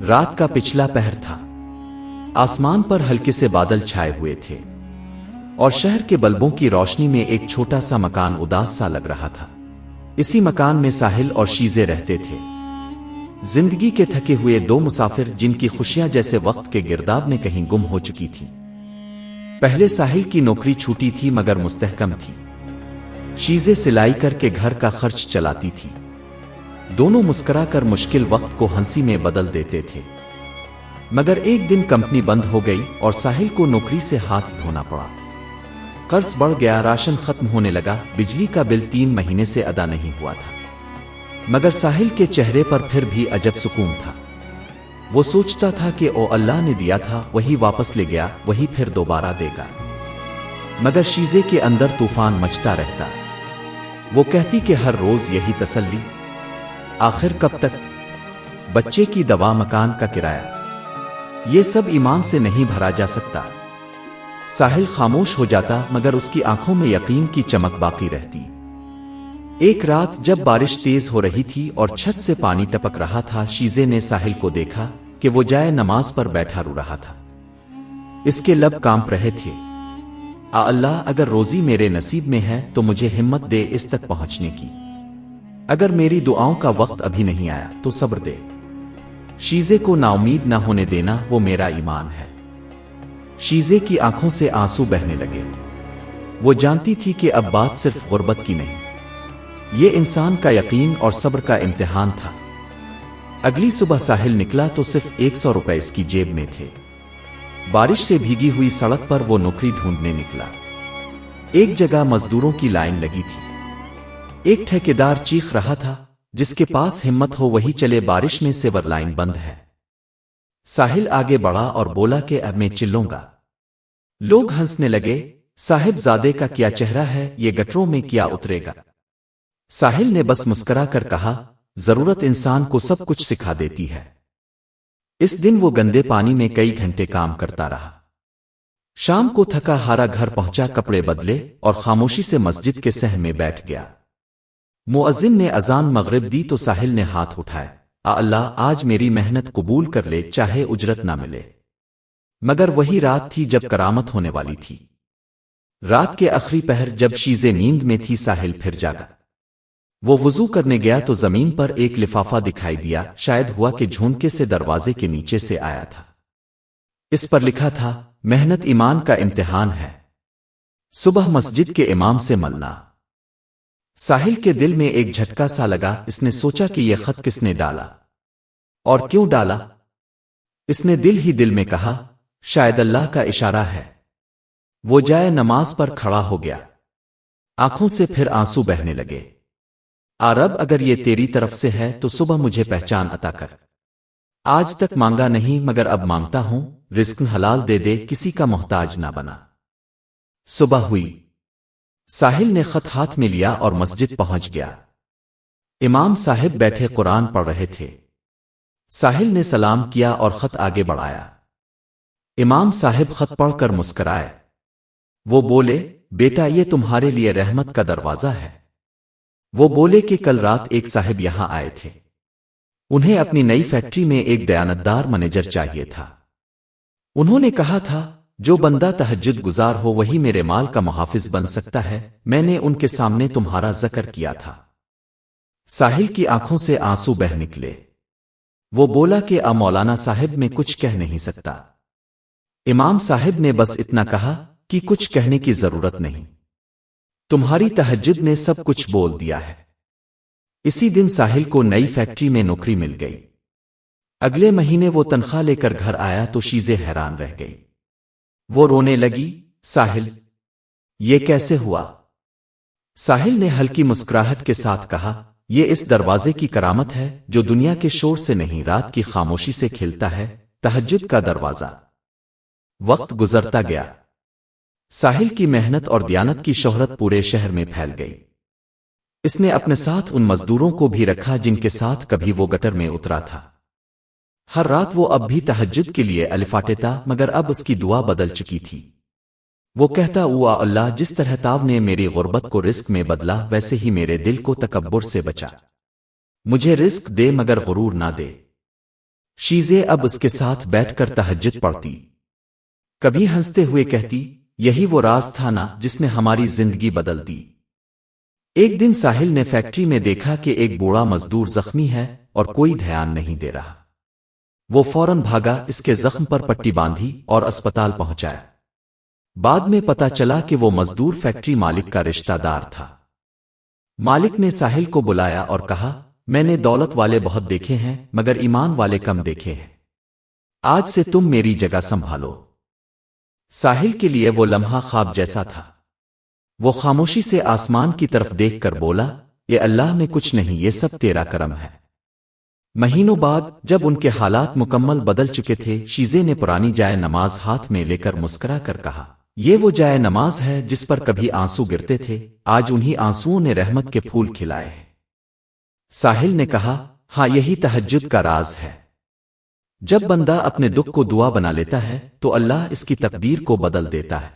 رات کا پچھلا پہر تھا۔ آسمان پر ہلکے سے بادل چھائے ہوئے تھے اور شہر کے بلبوں کی روشنی میں ایک چھوٹا سا مکان اداس سا لگ رہا تھا۔ اسی مکان میں ساحل اور شیزے رہتے تھے، زندگی کے تھکے ہوئے دو مسافر جن کی خوشیاں جیسے وقت کے گرداب میں کہیں گم ہو چکی تھیں۔ پہلے ساحل کی نوکری چھوٹی تھی مگر مستحکم تھی، شیزے سلائی کر کے گھر کا خرچ چلاتی تھی۔ دونوں مسکرا کر مشکل وقت کو ہنسی میں بدل دیتے تھے، مگر ایک دن کمپنی بند ہو گئی اور ساحل کو نوکری سے ہاتھ دھونا پڑا۔ قرض بڑھ گیا، راشن ختم ہونے لگا، بجلی کا بل 3 مہینے سے ادا نہیں ہوا تھا، مگر ساحل کے چہرے پر پھر بھی عجب سکون تھا۔ وہ سوچتا تھا کہ او اللہ نے دیا تھا وہی واپس لے گیا، وہی پھر دوبارہ دے گا۔ مگر شیزے کے اندر طوفان مچتا رہتا۔ وہ کہتی کہ ہر روز یہی تسلی، آخر کب تک؟ بچے کی دوا، مکان کا کرایہ، یہ سب ایمان سے نہیں بھرا جا سکتا۔ ساحل خاموش ہو جاتا مگر اس کی آنکھوں میں یقین کی چمک باقی رہتی۔ ایک رات جب بارش تیز ہو رہی تھی اور چھت سے پانی ٹپک رہا تھا، شیزے نے ساحل کو دیکھا کہ وہ جائے نماز پر بیٹھا رو رہا تھا۔ اس کے لب کانپ رہے تھے۔ اللہ، اگر روزی میرے نصیب میں ہے تو مجھے ہمت دے اس تک پہنچنے کی، اگر میری دعاؤں کا وقت ابھی نہیں آیا تو صبر دے۔ شیزے کو نا امید نہ ہونے دینا، وہ میرا ایمان ہے۔ شیزے کی آنکھوں سے آنسو بہنے لگے۔ وہ جانتی تھی کہ اب بات صرف غربت کی نہیں، یہ انسان کا یقین اور صبر کا امتحان تھا۔ اگلی صبح ساحل نکلا تو صرف 100 روپے اس کی جیب میں تھے۔ بارش سے بھیگی ہوئی سڑک پر وہ نوکری ڈھونڈنے نکلا۔ ایک جگہ مزدوروں کی لائن لگی تھی۔ ایک ٹھیکیدار چیخ رہا تھا، جس کے پاس ہمت ہو وہی چلے، بارش میں سیور لائن بند ہے۔ ساحل آگے بڑھا اور بولا کہ اب میں چلوں گا۔ لوگ ہنسنے لگے، صاحب زادے کا کیا چہرہ ہے، یہ گٹروں میں کیا اترے گا؟ ساحل نے بس مسکرا کر کہا، ضرورت انسان کو سب کچھ سکھا دیتی ہے۔ اس دن وہ گندے پانی میں کئی گھنٹے کام کرتا رہا۔ شام کو تھکا ہارا گھر پہنچا، کپڑے بدلے اور خاموشی سے مسجد کے صحن میں بیٹھ گیا۔ مؤذن نے اذان مغرب دی تو ساحل نے ہاتھ اٹھائے، اللہ آج میری محنت قبول کر لے، چاہے اجرت نہ ملے۔ مگر وہی رات تھی جب کرامت ہونے والی تھی۔ رات کے آخری پہر جب شیزے نیند میں تھی، ساحل پھر جاگا۔ وہ وضو کرنے گیا تو زمین پر ایک لفافہ دکھائی دیا، شاید ہوا کہ جھونکے سے دروازے کے نیچے سے آیا تھا۔ اس پر لکھا تھا، محنت ایمان کا امتحان ہے، صبح مسجد کے امام سے ملنا۔ ساحل کے دل میں ایک جھٹکا سا لگا۔ اس نے سوچا کہ یہ خط کس نے ڈالا اور کیوں ڈالا؟ اس نے دل ہی دل میں کہا، شاید اللہ کا اشارہ ہے۔ وہ جائے نماز پر کھڑا ہو گیا، آنکھوں سے پھر آنسو بہنے لگے۔ رب، اگر یہ تیری طرف سے ہے تو صبح مجھے پہچان عطا کر۔ آج تک مانگا نہیں مگر اب مانگتا ہوں، رزق حلال دے دے، کسی کا محتاج نہ بنا۔ صبح ہوئی، ساحل نے خط ہاتھ میں لیا اور مسجد پہنچ گیا۔ امام صاحب بیٹھے قرآن پڑھ رہے تھے۔ ساحل نے سلام کیا اور خط آگے بڑھایا۔ امام صاحب خط پڑھ کر مسکرائے۔ وہ بولے، بیٹا یہ تمہارے لیے رحمت کا دروازہ ہے۔ وہ بولے کہ کل رات ایک صاحب یہاں آئے تھے، انہیں اپنی نئی فیکٹری میں ایک دیانتدار منیجر چاہیے تھا۔ انہوں نے کہا تھا، جو بندہ تہجد گزار ہو وہی میرے مال کا محافظ بن سکتا ہے۔ میں نے ان کے سامنے تمہارا ذکر کیا تھا۔ ساحل کی آنکھوں سے آنسو بہہ نکلے۔ وہ بولا کہ مولانا صاحب میں کچھ کہہ نہیں سکتا۔ امام صاحب نے بس اتنا کہا کہ کچھ کہنے کی ضرورت نہیں، تمہاری تہجد نے سب کچھ بول دیا ہے۔ اسی دن ساحل کو نئی فیکٹری میں نوکری مل گئی۔ اگلے مہینے وہ تنخواہ لے کر گھر آیا تو شیزے حیران رہ گئی۔ وہ رونے لگی، ساحل یہ کیسے ہوا؟ ساحل نے ہلکی مسکراہٹ کے ساتھ کہا، یہ اس دروازے کی کرامت ہے جو دنیا کے شور سے نہیں، رات کی خاموشی سے کھلتا ہے، تہجد کا دروازہ۔ وقت گزرتا گیا۔ ساحل کی محنت اور دیانت کی شہرت پورے شہر میں پھیل گئی۔ اس نے اپنے ساتھ ان مزدوروں کو بھی رکھا جن کے ساتھ کبھی وہ گٹر میں اترا تھا۔ ہر رات وہ اب بھی تہجد کے لیے الفاٹتا، مگر اب اس کی دعا بدل چکی تھی۔ وہ کہتا، اللہ جس طرح تاب نے میری غربت کو رزق میں بدلا، ویسے ہی میرے دل کو تکبر سے بچا۔ مجھے رزق دے مگر غرور نہ دے۔ شیزے اب اس کے ساتھ بیٹھ کر تہجد پڑھتی، کبھی ہنستے ہوئے کہتی، یہی وہ راز تھا نا جس نے ہماری زندگی بدل دی۔ ایک دن ساحل نے فیکٹری میں دیکھا کہ ایک بوڑھا مزدور زخمی ہے اور کوئی دھیان نہیں دے رہا۔ وہ فوراً بھاگا، اس کے زخم پر پٹی باندھی اور اسپتال پہنچایا۔ بعد میں پتا چلا کہ وہ مزدور فیکٹری مالک کا رشتہ دار تھا۔ مالک نے ساحل کو بلایا اور کہا، میں نے دولت والے بہت دیکھے ہیں مگر ایمان والے کم دیکھے ہیں، آج سے تم میری جگہ سنبھالو۔ ساحل کے لیے وہ لمحہ خواب جیسا تھا۔ وہ خاموشی سے آسمان کی طرف دیکھ کر بولا، یہ اللہ میں کچھ نہیں، یہ سب تیرا کرم ہے۔ مہینوں بعد جب ان کے حالات مکمل بدل چکے تھے، شیزے نے پرانی جائے نماز ہاتھ میں لے کر مسکرا کر کہا، یہ وہ جائے نماز ہے جس پر کبھی آنسو گرتے تھے، آج انہی آنسوؤں نے رحمت کے پھول کھلائے ہیں۔ ساحل نے کہا، ہاں یہی تہجد کا راز ہے۔ جب بندہ اپنے دکھ کو دعا بنا لیتا ہے تو اللہ اس کی تقدیر کو بدل دیتا ہے۔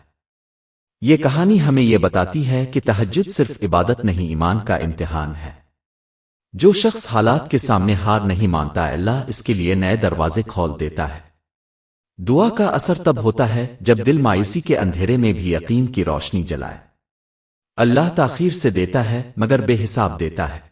یہ کہانی ہمیں یہ بتاتی ہے کہ تہجد صرف عبادت نہیں، ایمان کا امتحان ہے۔ جو شخص حالات کے سامنے ہار نہیں مانتا، اللہ اس کے لیے نئے دروازے کھول دیتا ہے۔ دعا کا اثر تب ہوتا ہے جب دل مایوسی کے اندھیرے میں بھی یقین کی روشنی جلائے۔ اللہ تاخیر سے دیتا ہے مگر بے حساب دیتا ہے۔